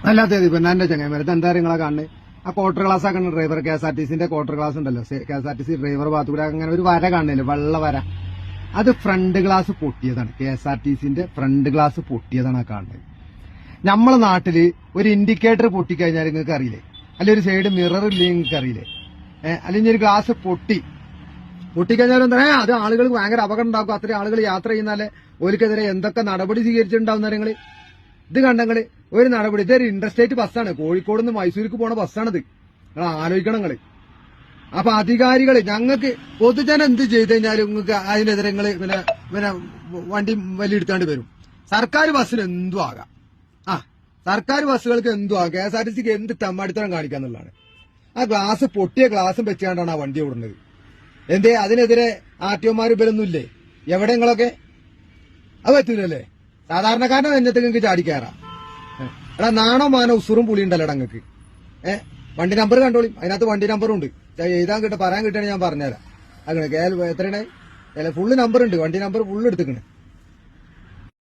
അല്ലാത്തത് ഇപ്പൊ എന്റെ ചങ്ങായിമാരത്ത് എന്താ നിങ്ങളെ കാണുന്നത്? ആ ക്വാർട്ടർ ക്ലാസ് ആക്കണ ഡ്രൈവർ KSRTC ക്വാർട്ടർ ക്ലാസ് ഉണ്ടല്ലോ, KSRTC ഡ്രൈവർ ഭാഗത്തുകൂടെ അങ്ങനെ ഒരു വര കാണുന്നില്ല, വെള്ള വര. അത് ഫ്രണ്ട് ഗ്ലാസ് പൊട്ടിയതാണ്. KSRTC ഫ്രണ്ട് ഗ്ലാസ് പൊട്ടിയതാണ് ആ കാണുന്നത്. നമ്മളെ നാട്ടില് ഒരു ഇൻഡിക്കേറ്റർ പൊട്ടിക്കഴിഞ്ഞാൽ നിങ്ങൾക്ക് അറിയില്ലേ, അല്ലെങ്കിൽ ഒരു സൈഡ് മിറർ ഇല്ലെങ്കിൽ നിങ്ങൾക്ക് അറിയില്ലേ, അല്ലെങ്കിൽ ഒരു ഗ്ലാസ് പൊട്ടിക്കഴിഞ്ഞാൽ എന്താ അത് ആളുകൾ ഭയങ്കര അപകടം ഉണ്ടാക്കും. അത്രയും ആളുകൾ യാത്ര ചെയ്യുന്നാലേ ഓർക്കെതിരെ എന്തൊക്കെ നടപടി സ്വീകരിച്ചിട്ടുണ്ടാവുന്ന നിങ്ങള് ഇത് കണ്ടങ്ങള് ഒരു നടപടി. ഇതൊരു ഇന്റർസ്റ്റേറ്റ് ബസ്സാണ്, കോഴിക്കോട് നിന്ന് മൈസൂർക്ക് പോണ ബസ്സാണിത്. നിങ്ങൾ ആലോചിക്കണം നിങ്ങള്. അപ്പൊ അധികാരികള് ഞങ്ങൾക്ക് പൊതുജനം എന്ത് ചെയ്ത് കഴിഞ്ഞാലും നിങ്ങൾക്ക് അതിനെതിരെ നിങ്ങള് പിന്നെ വണ്ടി വലിയെടുത്താണ്ട് വരും. സർക്കാർ ബസ്സിന് എന്തും ആകാം. സർക്കാർ ബസ്സുകൾക്ക് എന്തും ആകാം. KSRTCക്ക് എന്ത് തെമ്മാടിത്തരം കാണിക്കാന്നുള്ളതാണ്. ആ ഗ്ലാസ് പൊട്ടിയ ഗ്ലാസും വെച്ചാണ്ടാണ് ആ വണ്ടി ഓടുന്നത്. എന്തേ അതിനെതിരെ RTOമാര് ഇവരൊന്നും ഇല്ലേ? എവിടെ നിങ്ങളൊക്കെ? അത് പറ്റൂലല്ലേ? സാധാരണക്കാരന്റെ നെഞ്ഞത്ത് നിങ്ങൾക്ക് ചാടിക്കയറാം. എടാ നാണോ മാനോ ഉസുറും പുളി ഉണ്ടല്ലോ നിങ്ങൾക്ക്. വണ്ടി നമ്പർ കണ്ടോളി, അതിനകത്ത് വണ്ടി നമ്പറും ഉണ്ട്. എഴുതാൻ പറയാൻ കിട്ടുകയാണെങ്കിൽ ഞാൻ പറഞ്ഞുതരാം. അങ്ങനെ എത്രയാണ് ഫുള്ള് നമ്പർ ഉണ്ട്, വണ്ടി നമ്പർ ഫുള്ള് എടുത്തിക്കണ്.